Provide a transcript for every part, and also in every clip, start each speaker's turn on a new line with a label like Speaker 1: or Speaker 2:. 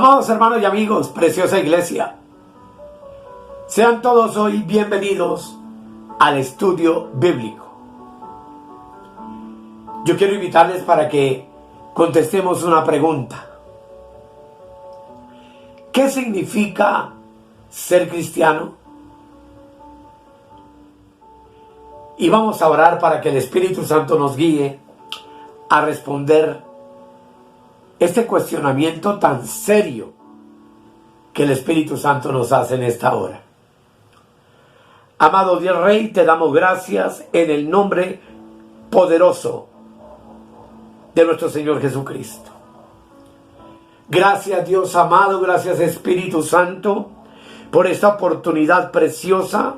Speaker 1: Amados hermanos y amigos, preciosa iglesia, sean todos hoy bienvenidos al estudio bíblico. Yo quiero invitarles para que contestemos una pregunta. ¿Qué significa ser cristiano? Y vamos a orar para que el Espíritu Santo nos guíe a responder este cuestionamiento tan serio que el Espíritu Santo nos hace en esta hora. Amado Dios Rey, te damos gracias en el nombre poderoso de nuestro Señor Jesucristo. Gracias Dios amado, gracias Espíritu Santo por esta oportunidad preciosa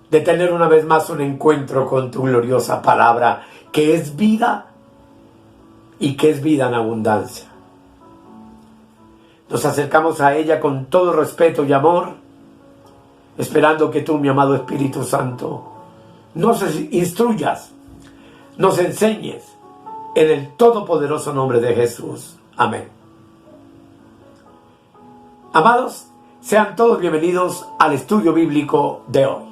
Speaker 1: de tener una vez más un encuentro con tu gloriosa palabra, que es vida y que es vida en abundancia. Nos acercamos a ella con todo respeto y amor, esperando que tú, mi amado Espíritu Santo, nos instruyas, nos enseñes, en el todopoderoso nombre de Jesús. Amén. Amados, sean todos bienvenidos al estudio bíblico de hoy.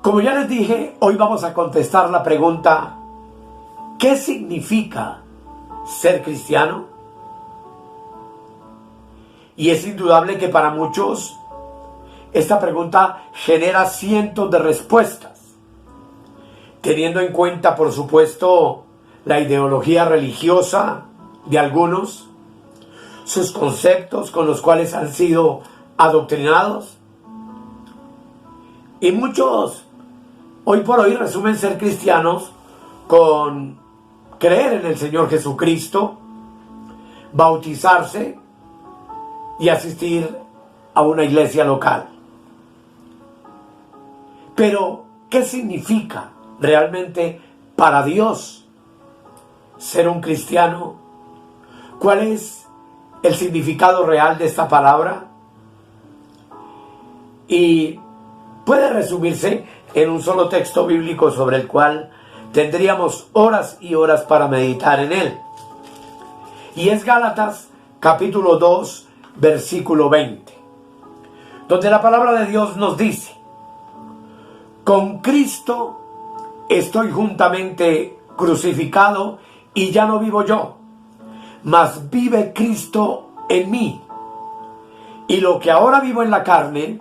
Speaker 1: Como ya les dije, hoy vamos a contestar la pregunta: ¿qué significa ser cristiano? Y es indudable que para muchos esta pregunta genera cientos de respuestas, teniendo en cuenta, por supuesto, la ideología religiosa de algunos, sus conceptos con los cuales han sido adoctrinados, y muchos hoy por hoy resumen ser cristianos con creer en el Señor Jesucristo, bautizarse y asistir a una iglesia local. Pero, ¿qué significa realmente para Dios ser un cristiano? ¿Cuál es el significado real de esta palabra? Y puede resumirse en un solo texto bíblico sobre el cual tendríamos horas y horas para meditar en él. Y es Gálatas capítulo 2, versículo 20, donde la palabra de Dios nos dice: con Cristo estoy juntamente crucificado, y ya no vivo yo, mas vive Cristo en mí. Y lo que ahora vivo en la carne,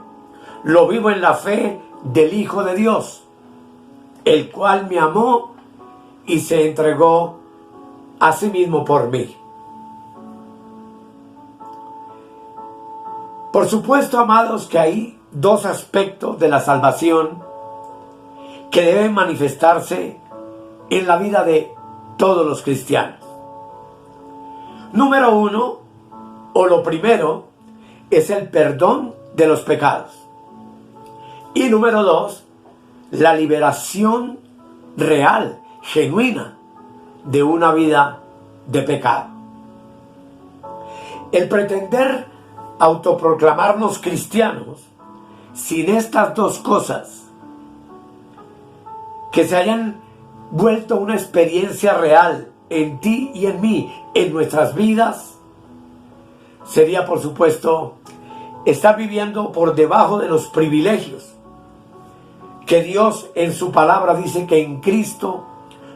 Speaker 1: lo vivo en la fe del Hijo de Dios, el cual me amó y se entregó a sí mismo por mí. Por supuesto, amados, que hay dos aspectos de la salvación que deben manifestarse en la vida de todos los cristianos. Número uno, o lo primero, es el perdón de los pecados. Y número dos, la liberación real, genuina, de una vida de pecado. El pretender autoproclamarnos cristianos sin estas dos cosas, que se hayan vuelto una experiencia real en ti y en mí, en nuestras vidas, sería, por supuesto, estar viviendo por debajo de los privilegios que Dios en su palabra dice que en Cristo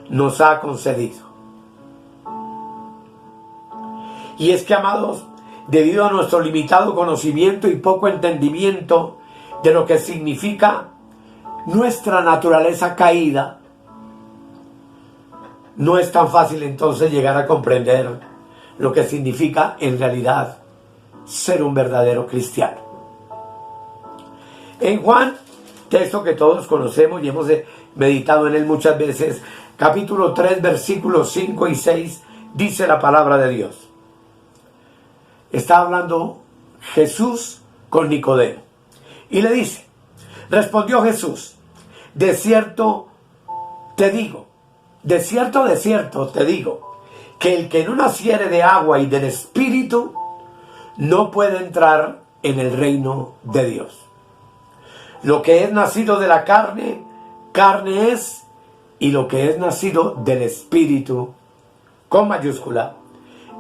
Speaker 1: nos ha concedido. Y es que, amados, debido a nuestro limitado conocimiento y poco entendimiento de lo que significa nuestra naturaleza caída, no es tan fácil entonces llegar a comprender lo que significa en realidad ser un verdadero cristiano. En Juan, texto que todos conocemos y hemos meditado en él muchas veces, capítulo 3, versículos 5 y 6, dice la palabra de Dios. Está hablando Jesús con Nicodemo y le dice: respondió Jesús, de cierto te digo, de cierto te digo, que el que no naciere de agua y del Espíritu no puede entrar en el reino de Dios. Lo que es nacido de la carne, carne es, y lo que es nacido del Espíritu, con mayúscula,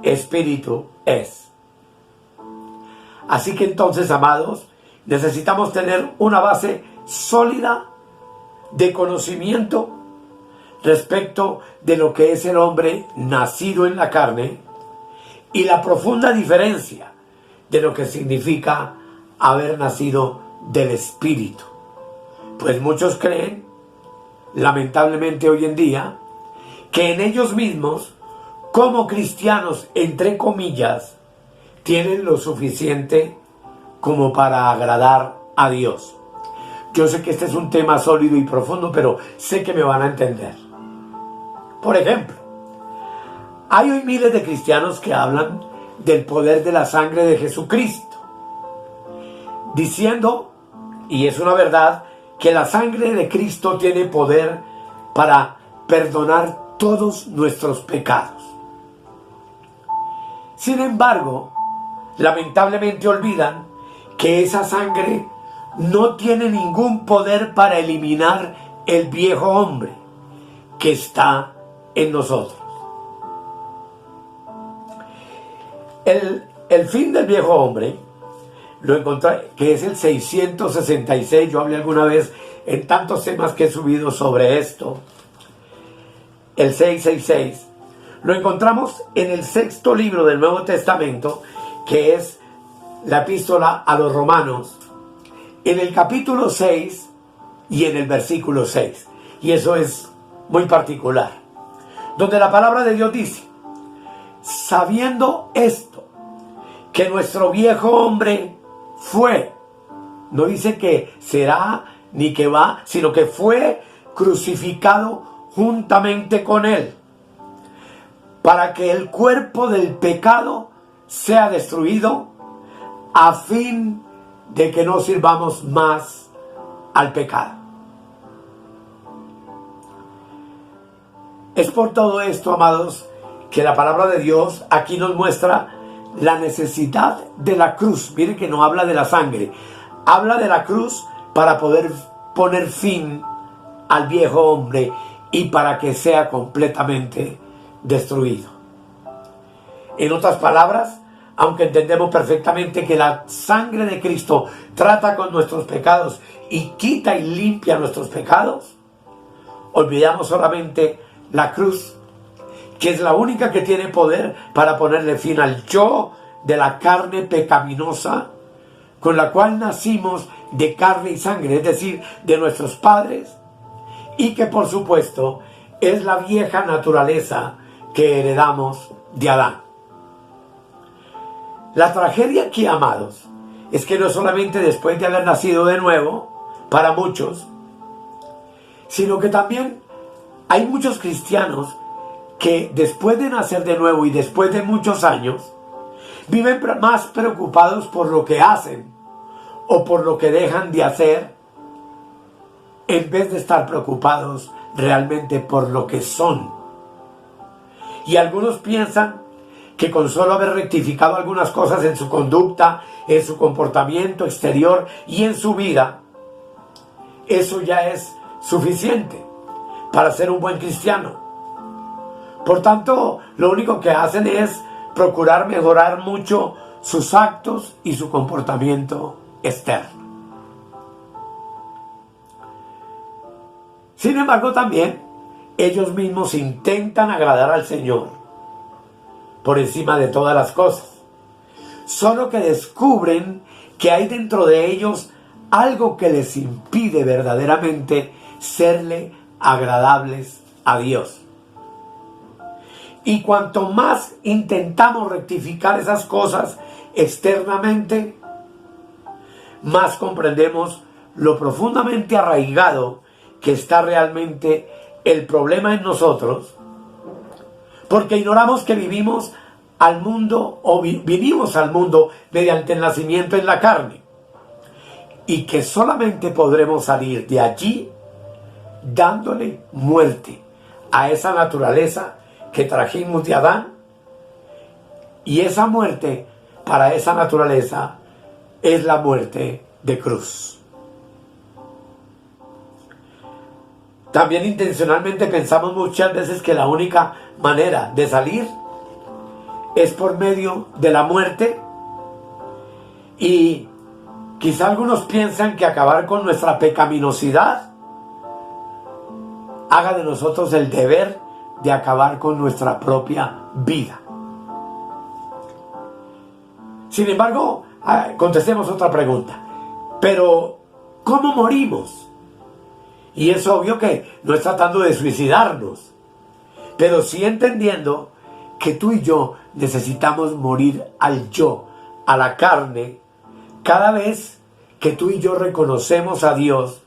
Speaker 1: Espíritu es. Así que entonces, amados, necesitamos tener una base sólida de conocimiento respecto de lo que es el hombre nacido en la carne y la profunda diferencia de lo que significa haber nacido del Espíritu. Pues muchos creen, lamentablemente hoy en día, que en ellos mismos, como cristianos, entre comillas, tienen lo suficiente como para agradar a Dios. Yo sé que este es un tema sólido y profundo, pero sé que me van a entender. Por ejemplo, hay hoy miles de cristianos que hablan del poder de la sangre de Jesucristo, diciendo, y es una verdad, que la sangre de Cristo tiene poder para perdonar todos nuestros pecados. Sin embargo, lamentablemente olvidan que esa sangre no tiene ningún poder para eliminar el viejo hombre que está en nosotros. El fin del viejo hombre lo encontré, que es el 666. Yo hablé alguna vez en tantos temas que he subido sobre esto. El 666 lo encontramos en el 6º libro del Nuevo Testamento, que es la epístola a los Romanos, en el capítulo 6 y en el versículo 6. Y eso es muy particular, donde la palabra de Dios dice: sabiendo esto, que nuestro viejo hombre fue, no dice que será ni que va, sino que fue crucificado juntamente con él, para que el cuerpo del pecado sea destruido, a fin de que no sirvamos más al pecado. Es por todo esto, amados, que la palabra de Dios aquí nos muestra la necesidad de la cruz. Miren que no habla de la sangre, habla de la cruz para poder poner fin al viejo hombre y para que sea completamente destruido. En otras palabras, aunque entendemos perfectamente que la sangre de Cristo trata con nuestros pecados y quita y limpia nuestros pecados, olvidamos solamente la cruz, que es la única que tiene poder para ponerle fin al yo de la carne pecaminosa con la cual nacimos de carne y sangre, es decir, de nuestros padres, y que por supuesto es la vieja naturaleza que heredamos de Adán. La tragedia aquí, amados, es que no solamente después de haber nacido de nuevo, para muchos, sino que también hay muchos cristianos que después de nacer de nuevo y después de muchos años, viven más preocupados por lo que hacen o por lo que dejan de hacer, en vez de estar preocupados realmente por lo que son. Y algunos piensan que con solo haber rectificado algunas cosas en su conducta, en su comportamiento exterior y en su vida, eso ya es suficiente para ser un buen cristiano. Por tanto, lo único que hacen es procurar mejorar mucho sus actos y su comportamiento externo. Sin embargo, también ellos mismos intentan agradar al Señor por encima de todas las cosas, solo que descubren que hay dentro de ellos algo que les impide verdaderamente serle agradables a Dios. Y cuanto más intentamos rectificar esas cosas externamente, más comprendemos lo profundamente arraigado que está realmente el problema en nosotros, porque ignoramos que vivimos al mundo o vinimos al mundo mediante el nacimiento en la carne, y que solamente podremos salir de allí dándole muerte a esa naturaleza que trajimos de Adán, y esa muerte para esa naturaleza es la muerte de cruz. También intencionalmente pensamos muchas veces que la única manera de salir es por medio de la muerte, y quizá algunos piensan que acabar con nuestra pecaminosidad haga de nosotros el deber de acabar con nuestra propia vida. Sin embargo, contestemos otra pregunta. Pero, ¿cómo morimos? Y es obvio que no es tratando de suicidarnos, pero sí entendiendo que tú y yo necesitamos morir al yo, a la carne, cada vez que tú y yo reconocemos a Dios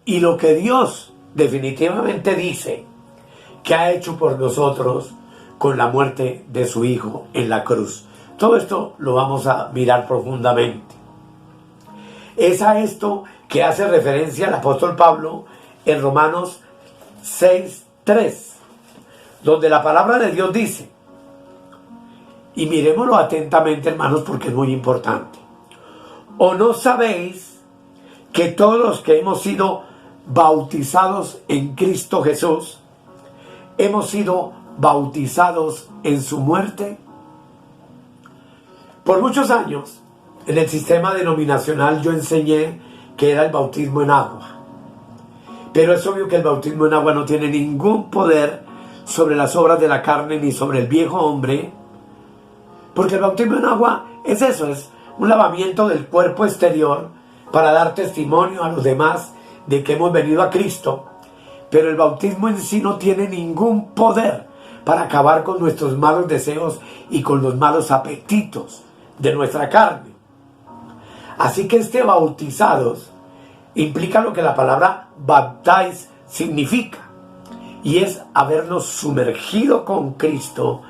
Speaker 1: y lo que Dios definitivamente dice que ha hecho por nosotros con la muerte de su Hijo en la cruz. Todo esto lo vamos a mirar profundamente. Es a esto que hace referencia el apóstol Pablo en Romanos 6:3, donde la palabra de Dios dice, y miremoslo atentamente, hermanos, porque es muy importante: ¿o no sabéis que todos los que hemos sido bautizados en Cristo Jesús hemos sido bautizados en su muerte? Por muchos años en el sistema denominacional yo enseñé que era el bautismo en agua, pero es obvio que el bautismo en agua no tiene ningún poder sobre las obras de la carne ni sobre el viejo hombre, porque el bautismo en agua es eso, es un lavamiento del cuerpo exterior para dar testimonio a los demás de que hemos venido a Cristo, pero el bautismo en sí no tiene ningún poder para acabar con nuestros malos deseos y con los malos apetitos de nuestra carne. Así que este bautizados implica lo que la palabra baptize significa, y es habernos sumergido con Cristo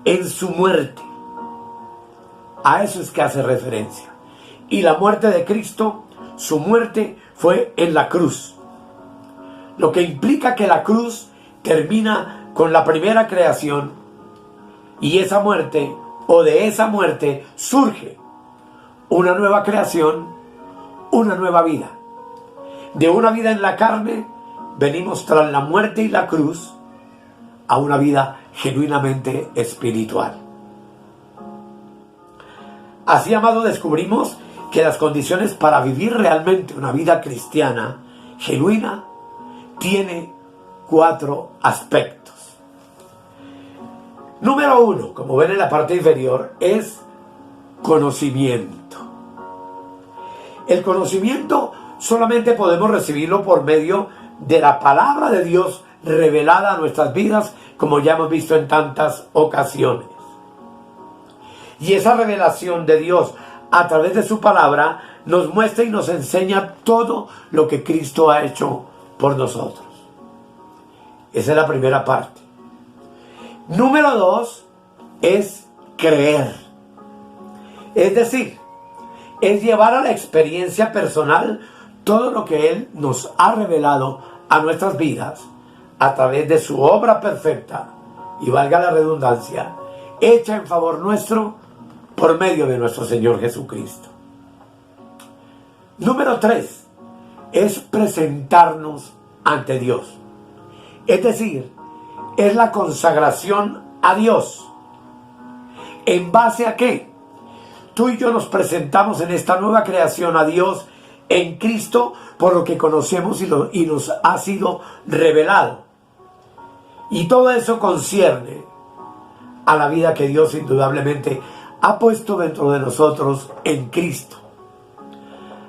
Speaker 1: en su muerte. A eso es que hace referencia. Y la muerte de Cristo, su muerte fue en la cruz, lo que implica que la cruz termina con la primera creación, y esa muerte, o de esa muerte, surge una nueva creación, una nueva vida. De una vida en la carne, venimos tras la muerte y la cruz a una vida genuinamente espiritual. Así, amado, descubrimos que las condiciones para vivir realmente una vida cristiana genuina tiene 4 aspectos. Número 1, como ven en la parte inferior, es conocimiento. El conocimiento solamente podemos recibirlo por medio de la palabra de Dios revelada a nuestras vidas, como ya hemos visto en tantas ocasiones. Y esa revelación de Dios a través de su palabra nos muestra y nos enseña todo lo que Cristo ha hecho por nosotros. Esa es la primera parte. Número 2 es creer. Es decir, es llevar a la experiencia personal todo lo que Él nos ha revelado a nuestras vidas a través de su obra perfecta, y valga la redundancia, hecha en favor nuestro por medio de nuestro Señor Jesucristo. Número 3 es presentarnos ante Dios. Es decir, es la consagración a Dios. ¿En base a qué? Tú y yo nos presentamos en esta nueva creación a Dios en Cristo por lo que conocemos y nos ha sido revelado. Y todo eso concierne a la vida que Dios indudablemente ha puesto dentro de nosotros en Cristo.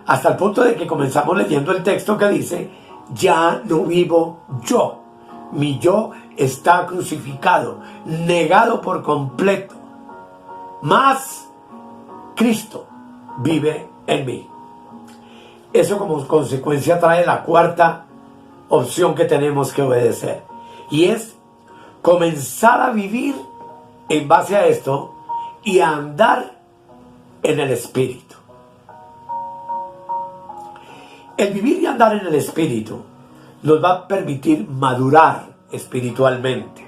Speaker 1: Hasta el punto de que comenzamos leyendo el texto que dice: ya no vivo yo, mi yo está crucificado, negado por completo, mas Cristo vive en mí. Eso como consecuencia trae la 4ª opción que tenemos que obedecer, y es comenzar a vivir en base a esto y a andar en el Espíritu. El vivir y andar en el Espíritu nos va a permitir madurar espiritualmente.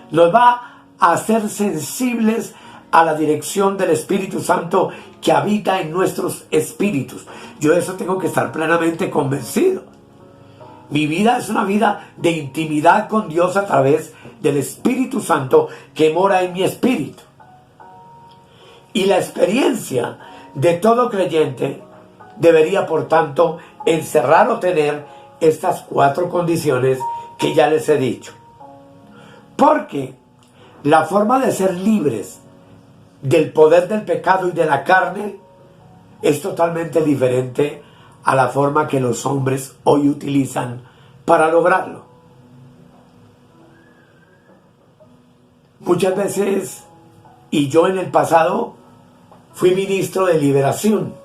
Speaker 1: Nos va a hacer sensibles a la dirección del Espíritu Santo que habita en nuestros espíritus. Yo de eso tengo que estar plenamente convencido. Mi vida es una vida de intimidad con Dios a través del Espíritu Santo que mora en mi espíritu. Y la experiencia de todo creyente debería, por tanto, encerrar o tener estas 4 condiciones que ya les he dicho. Porque la forma de ser libres del poder del pecado y de la carne es totalmente diferente a la forma que los hombres hoy utilizan para lograrlo. Muchas veces, y yo en el pasado, fui ministro de liberación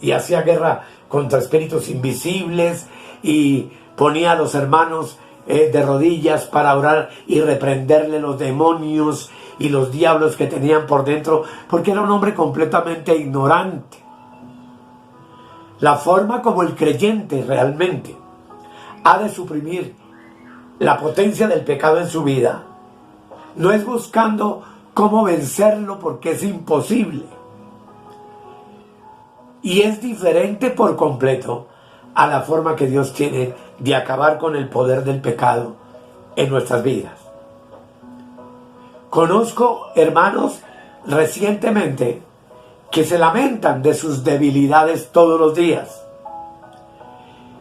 Speaker 1: y hacía guerra contra espíritus invisibles y ponía a los hermanos de rodillas para orar y reprenderle los demonios y los diablos que tenían por dentro, porque era un hombre completamente ignorante. La forma como el creyente realmente ha de suprimir la potencia del pecado en su vida no es buscando cómo vencerlo, porque es imposible. Y es diferente por completo a la forma que Dios tiene de acabar con el poder del pecado en nuestras vidas. Conozco hermanos recientemente que se lamentan de sus debilidades todos los días.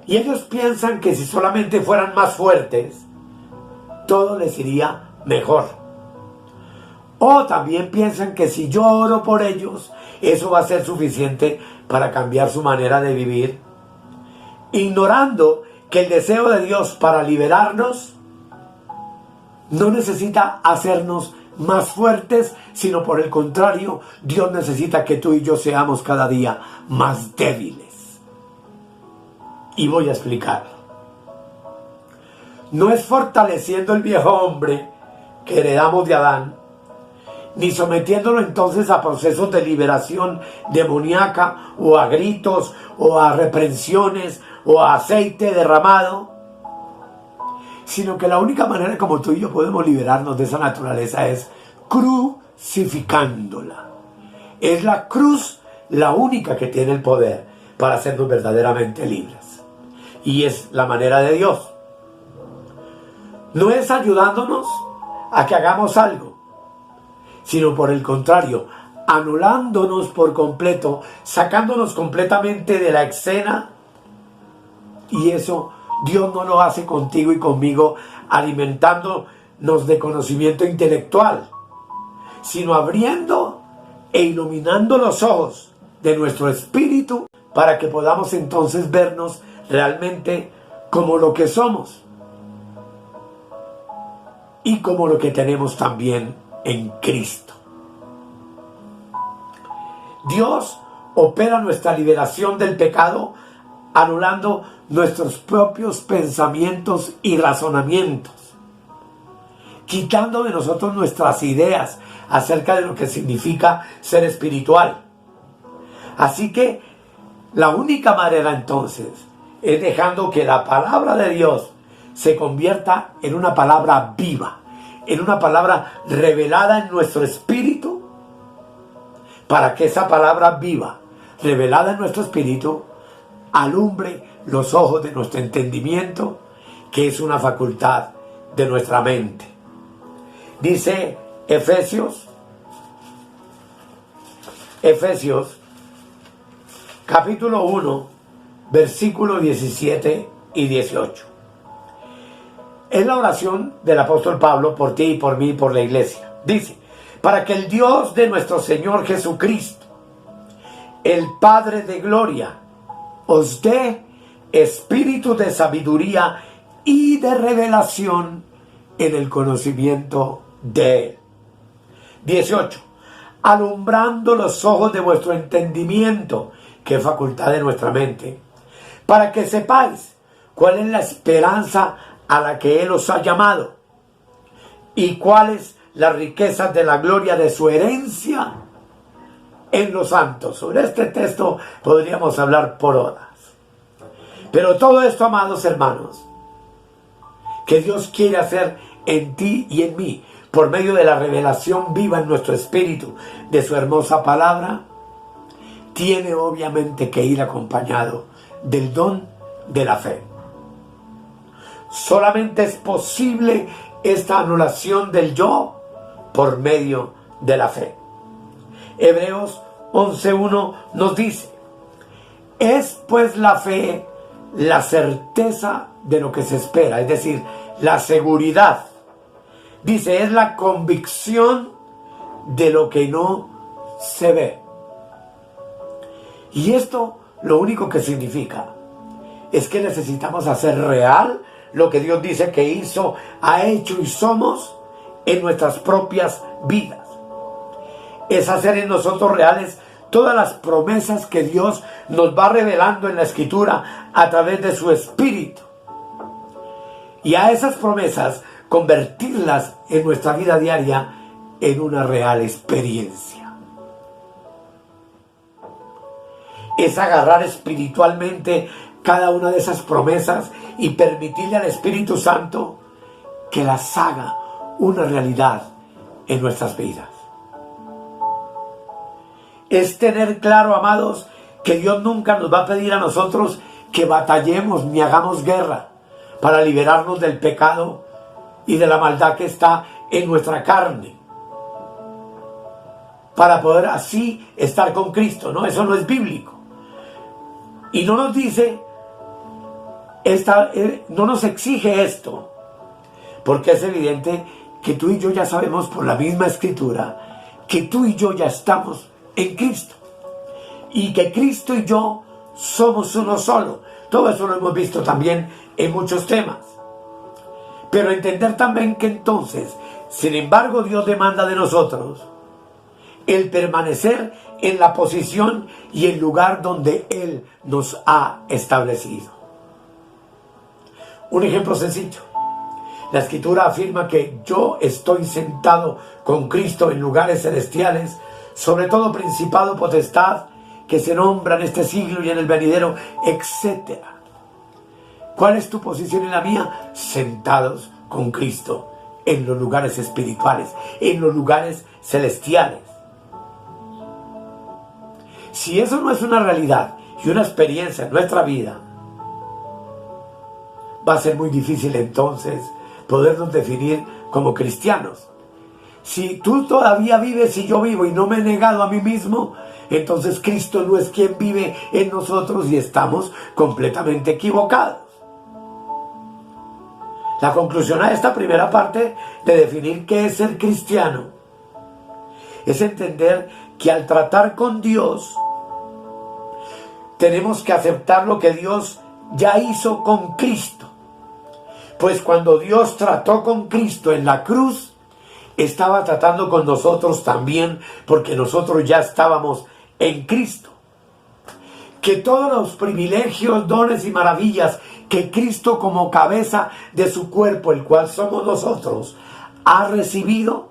Speaker 1: Y ellos piensan que si solamente fueran más fuertes, todo les iría mejor. O también piensan que si yo oro por ellos, eso va a ser suficiente para cambiar su manera de vivir, ignorando que el deseo de Dios para liberarnos no necesita hacernos más fuertes, sino por el contrario, Dios necesita que tú y yo seamos cada día más débiles. Y voy a explicarlo. No es fortaleciendo el viejo hombre que heredamos de Adán, ni sometiéndolo entonces a procesos de liberación demoníaca, o a gritos, o a reprensiones, o a aceite derramado, sino que la única manera como tú y yo podemos liberarnos de esa naturaleza es crucificándola. Es la cruz la única que tiene el poder para hacernos verdaderamente libres. Y es la manera de Dios. No es ayudándonos a que hagamos algo, sino por el contrario, anulándonos por completo, sacándonos completamente de la escena. Y eso Dios no lo hace contigo y conmigo alimentándonos de conocimiento intelectual, sino abriendo e iluminando los ojos de nuestro espíritu para que podamos entonces vernos realmente como lo que somos y como lo que tenemos también en Cristo. Dios opera nuestra liberación del pecado anulando nuestros propios pensamientos y razonamientos, quitando de nosotros nuestras ideas acerca de lo que significa ser espiritual. Así que la única manera entonces es dejando que la palabra de Dios se convierta en una palabra viva, en una palabra revelada en nuestro espíritu, para que esa palabra viva, revelada en nuestro espíritu, alumbre los ojos de nuestro entendimiento, que es una facultad de nuestra mente. Dice Efesios capítulo 1, versículos 17 y 18. Es la oración del apóstol Pablo por ti y por mí y por la iglesia. Dice: para que el Dios de nuestro Señor Jesucristo, el Padre de gloria, os dé espíritu de sabiduría y de revelación en el conocimiento de Él. 18. Alumbrando los ojos de vuestro entendimiento, que es facultad de nuestra mente, para que sepáis cuál es la esperanza a la que Él os ha llamado, y cuáles las riquezas de la gloria de su herencia en los santos. Sobre este texto podríamos hablar por horas. Pero todo esto, amados hermanos, que Dios quiere hacer en ti y en mí, por medio de la revelación viva en nuestro espíritu de su hermosa palabra, tiene obviamente que ir acompañado del don de la fe. Solamente es posible esta anulación del yo por medio de la fe. Hebreos 11:1 nos dice: es pues la fe la certeza de lo que se espera, es decir, la seguridad. Dice, es la convicción de lo que no se ve. Y esto lo único que significa es que necesitamos hacer real lo que Dios dice que hizo, ha hecho y somos en nuestras propias vidas. Es hacer en nosotros reales todas las promesas que Dios nos va revelando en la Escritura a través de su Espíritu. Y a esas promesas convertirlas en nuestra vida diaria en una real experiencia. Es agarrar espiritualmente cada una de esas promesas y permitirle al Espíritu Santo que las haga una realidad en nuestras vidas. Es tener claro, amados, que Dios nunca nos va a pedir a nosotros que batallemos ni hagamos guerra para liberarnos del pecado y de la maldad que está en nuestra carne, para poder así estar con Cristo. No, eso no es bíblico. Y no nos dice, no nos exige esto, porque es evidente que tú y yo ya sabemos por la misma Escritura que tú y yo ya estamos en Cristo y que Cristo y yo somos uno solo. Todo eso lo hemos visto también en muchos temas. Pero entender también que entonces, sin embargo, Dios demanda de nosotros el permanecer en la posición y el lugar donde Él nos ha establecido. Un ejemplo sencillo. La Escritura afirma que yo estoy sentado con Cristo en lugares celestiales, sobre todo principado, potestad, que se nombra en este siglo y en el venidero, etc. ¿Cuál es tu posición y la mía? Sentados con Cristo en los lugares espirituales, en los lugares celestiales. Si eso no es una realidad y una experiencia en nuestra vida, va a ser muy difícil entonces podernos definir como cristianos. Si tú todavía vives y yo vivo y no me he negado a mí mismo, entonces Cristo no es quien vive en nosotros y estamos completamente equivocados. La conclusión a esta primera parte de definir qué es ser cristiano es entender que al tratar con Dios tenemos que aceptar lo que Dios ya hizo con Cristo. Pues cuando Dios trató con Cristo en la cruz, estaba tratando con nosotros también, porque nosotros ya estábamos en Cristo. Que todos los privilegios, dones y maravillas que Cristo como cabeza de su cuerpo, el cual somos nosotros, ha recibido,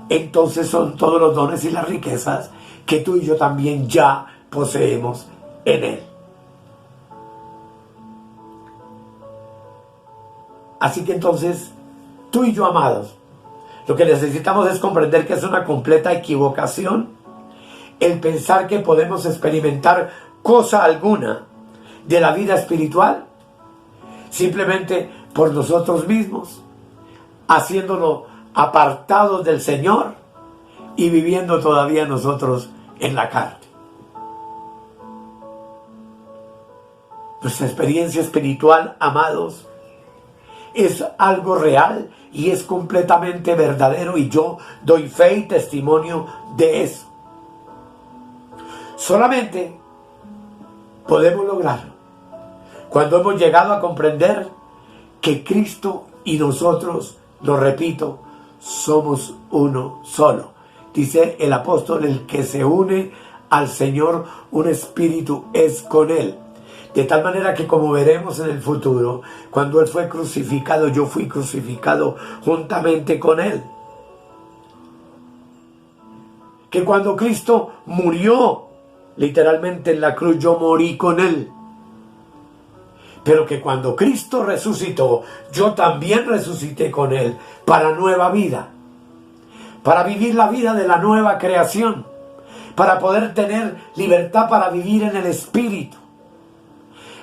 Speaker 1: entonces son todos los dones y las riquezas que tú y yo también ya poseemos en Él. Así que entonces, tú y yo, amados, lo que necesitamos es comprender que es una completa equivocación el pensar que podemos experimentar cosa alguna de la vida espiritual simplemente por nosotros mismos, haciéndolo apartados del Señor y viviendo todavía nosotros en la carne. Nuestra experiencia espiritual, amados, es algo real y es completamente verdadero, y yo doy fe y testimonio de eso. Solamente podemos lograrlo cuando hemos llegado a comprender que Cristo y nosotros, lo repito, somos uno solo. Dice el apóstol, el que se une al Señor, un espíritu es con Él. De tal manera que, como veremos en el futuro, cuando Él fue crucificado, yo fui crucificado juntamente con Él. Que cuando Cristo murió, literalmente en la cruz, yo morí con Él. Pero que cuando Cristo resucitó, yo también resucité con Él para nueva vida. para vivir la vida de la nueva creación, para poder tener libertad para vivir en el Espíritu,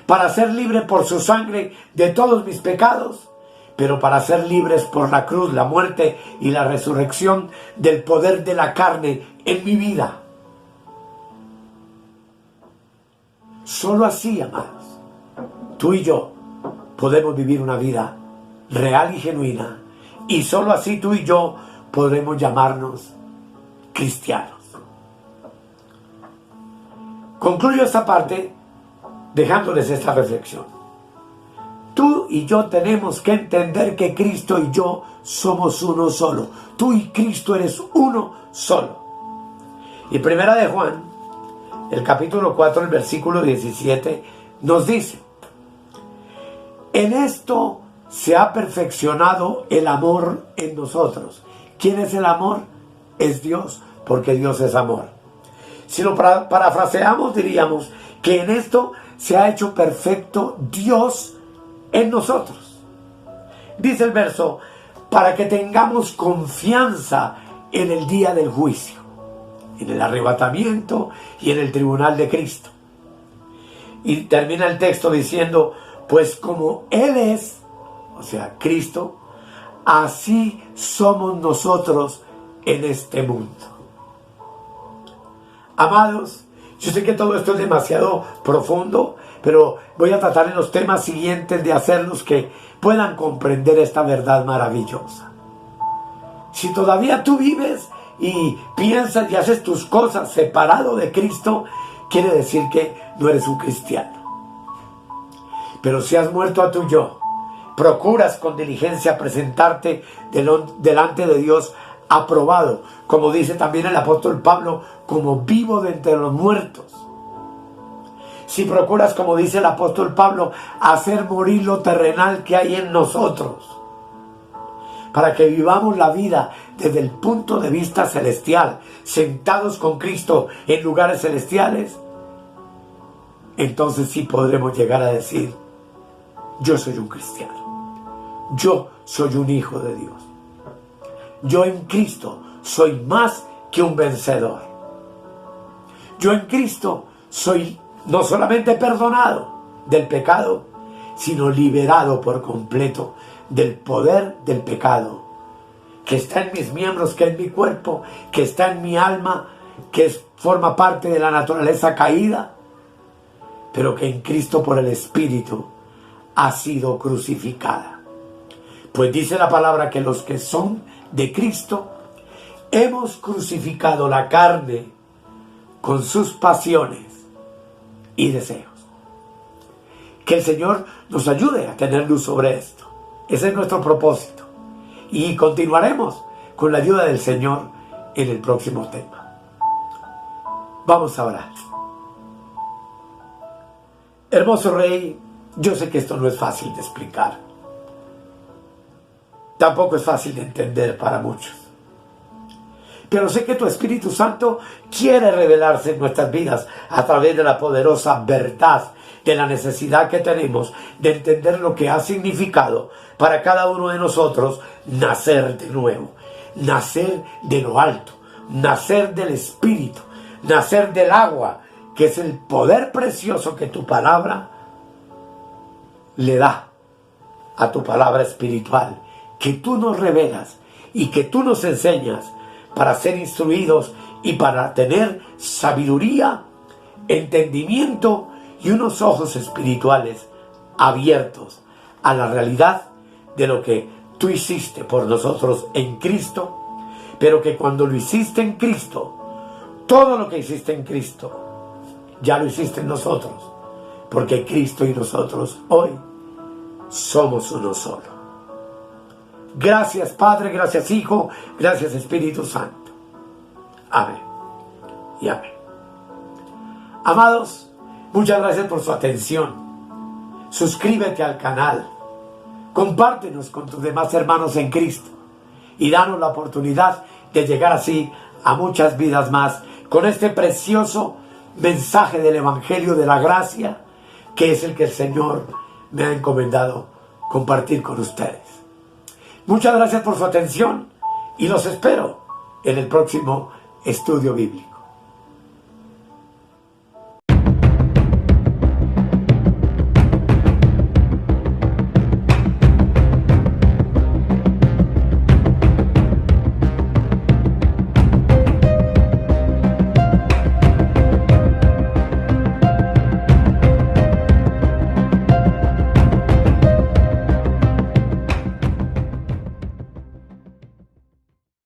Speaker 1: para ser libre por su sangre de todos mis pecados, pero para ser libres por la cruz, la muerte y la resurrección del poder de la carne en mi vida. Solo así, amados, tú y yo podemos vivir una vida real y genuina, y solo así tú y yo podremos llamarnos cristianos. Concluyo esta parte dejándoles esta reflexión. Tú y yo tenemos que entender que Cristo y yo somos uno solo. Tú y Cristo eres uno solo. Y primera de Juan, el capítulo 4, el versículo 17, nos dice: en esto se ha perfeccionado el amor en nosotros. ¿Quién es el amor? Es Dios, porque Dios es amor. Si lo parafraseamos, diríamos que en esto se ha hecho perfecto Dios en nosotros. Dice el verso, para que tengamos confianza en el día del juicio, en el arrebatamiento y en el tribunal de Cristo. Y termina el texto diciendo, pues como Él es, o sea, Cristo, así somos nosotros en este mundo. Amados, yo sé que todo esto es demasiado profundo, pero voy a tratar en los temas siguientes de hacerlos que puedan comprender esta verdad maravillosa. Si todavía tú vives y piensas y haces tus cosas separado de Cristo, quiere decir que no eres un cristiano. Pero si has muerto a tu yo, procuras con diligencia presentarte delante de Dios aprobado, como dice también el apóstol Pablo, como vivo de entre los muertos. Si procuras, como dice el apóstol Pablo, hacer morir lo terrenal que hay en nosotros, para que vivamos la vida desde el punto de vista celestial, sentados con Cristo en lugares celestiales, entonces sí podremos llegar a decir, yo soy un cristiano, yo soy un hijo de Dios, yo en Cristo soy más que un vencedor, yo en Cristo soy no solamente perdonado del pecado, sino liberado por completo del poder del pecado, que está en mis miembros, que es mi cuerpo, que está en mi alma, que forma parte de la naturaleza caída, pero que en Cristo por el Espíritu ha sido crucificada. Pues dice la palabra que los que son de Cristo hemos crucificado la carne con sus pasiones y deseos. Que el Señor nos ayude a tener luz sobre esto. Ese es nuestro propósito. Y continuaremos con la ayuda del Señor en el próximo tema. Vamos a orar. Hermoso Rey, yo sé que esto no es fácil de explicar. Tampoco es fácil de entender para muchos. Pero sé que tu Espíritu Santo quiere revelarse en nuestras vidas a través de la poderosa verdad de la necesidad que tenemos de entender lo que ha significado para cada uno de nosotros nacer de nuevo, nacer de lo alto, nacer del Espíritu, nacer del agua, que es el poder precioso que tu palabra le da a tu palabra espiritual, que tú nos revelas y que tú nos enseñas para ser instruidos y para tener sabiduría, entendimiento y unos ojos espirituales abiertos a la realidad de lo que tú hiciste por nosotros en Cristo, pero que cuando lo hiciste en Cristo, todo lo que hiciste en Cristo, ya lo hiciste en nosotros, porque Cristo y nosotros hoy somos uno solo. Gracias Padre, gracias Hijo, gracias Espíritu Santo. Amén y amén. Amados, muchas gracias por su atención. Suscríbete al canal, compártenos con tus demás hermanos en Cristo y danos la oportunidad de llegar así a muchas vidas más con este precioso mensaje del Evangelio de la Gracia, que es el que el Señor me ha encomendado compartir con ustedes. Muchas gracias por su atención y los espero en el próximo estudio bíblico.